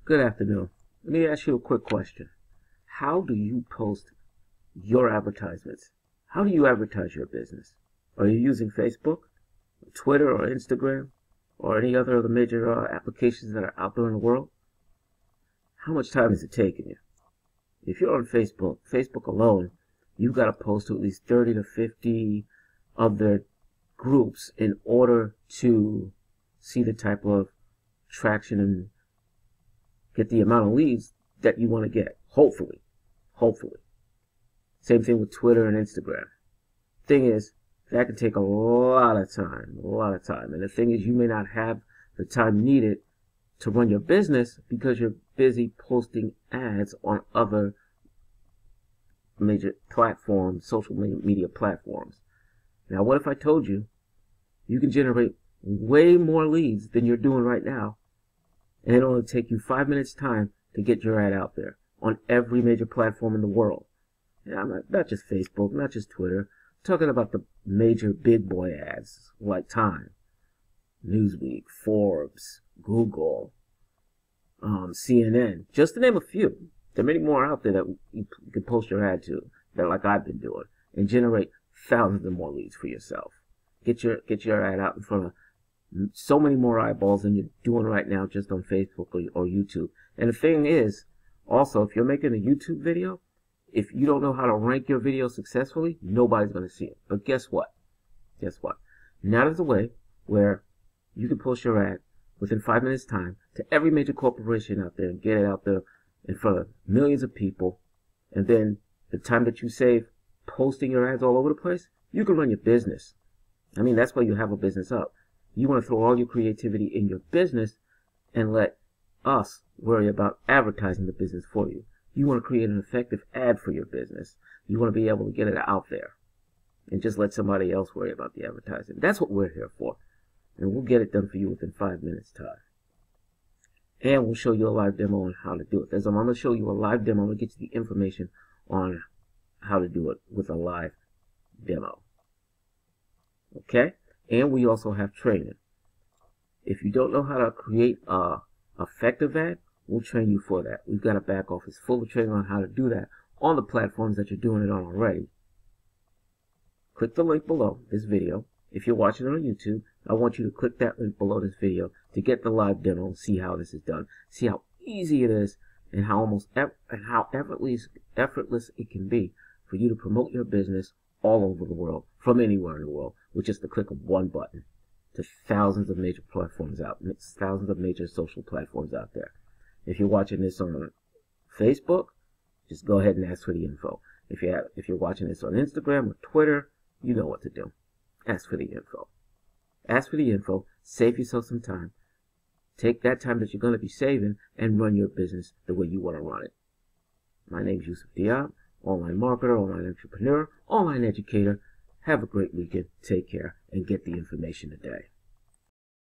Good afternoon. Let me ask you a quick question. How do you post your advertisements? How do you advertise your business? Are you using Facebook, Twitter, or Instagram, or any other of the major applications that are out there in the world? How much time is it taking you? If you're on Facebook alone, you've got to post to at least 30 to 50 of their groups in order to see the type of traction and get the amount of leads that you want to get. Hopefully. Same thing with Twitter and Instagram. Thing is, that can take a lot of time. And the thing is, you may not have the time needed to run your business because you're busy posting ads on other major platforms, social media platforms. Now, what if I told you you can generate way more leads than you're doing right now, and it'll only take you 5 minutes time to get your ad out there on every major platform in the world? And I'm not just Facebook, not just Twitter. I'm talking about the major big boy ads like Time, Newsweek, Forbes, Google, CNN, just to name a few. There are many more out there that you can post your ad to, that like I've been doing, and generate thousands of more leads for yourself. Get your ad out in front of so many more eyeballs than you're doing right now just on Facebook or YouTube. And the thing is, also, if you're making a YouTube video, if you don't know how to rank your video successfully, nobody's going to see it. But guess what? Now there's a way where you can post your ad within 5 minutes time to every major corporation out there and get it out there in front of millions of people. And then the time that you save posting your ads all over the place, you can run your business. I mean, that's why you have a business up. You want to throw all your creativity in your business and let us worry about advertising the business for you. You want to create an effective ad for your business. You want to be able to get it out there and just let somebody else worry about the advertising. That's what we're here for. And we'll get it done for you within 5 minutes time. And we'll show you a live demo on how to do it. I'm going to show you a live demo. I'm going to get you the information on how to do it with a live demo. Okay? And we also have training. If you don't know how to create a effective ad, we'll train you for that. We've got a back office full of training on how to do that on the platforms that you're doing it on already. Click the link below this video. If you're watching it on YouTube, I want you to click that link below this video to get the live demo and see how this is done. See how easy it is and how effortless it can be for you to promote your business all over the world, from anywhere in the world, with just the click of one button, to thousands of major platforms thousands of major social platforms out there. If you're watching this on Facebook, just go ahead and ask for the info. If you're watching this on Instagram or Twitter, you know what to do. Ask for the info. Ask for the info. Save yourself some time. Take that time that you're going to be saving and run your business the way you want to run it. My name is Yusuf Diab, online marketer, online entrepreneur, online educator. Have a great weekend. Take care and get the information today.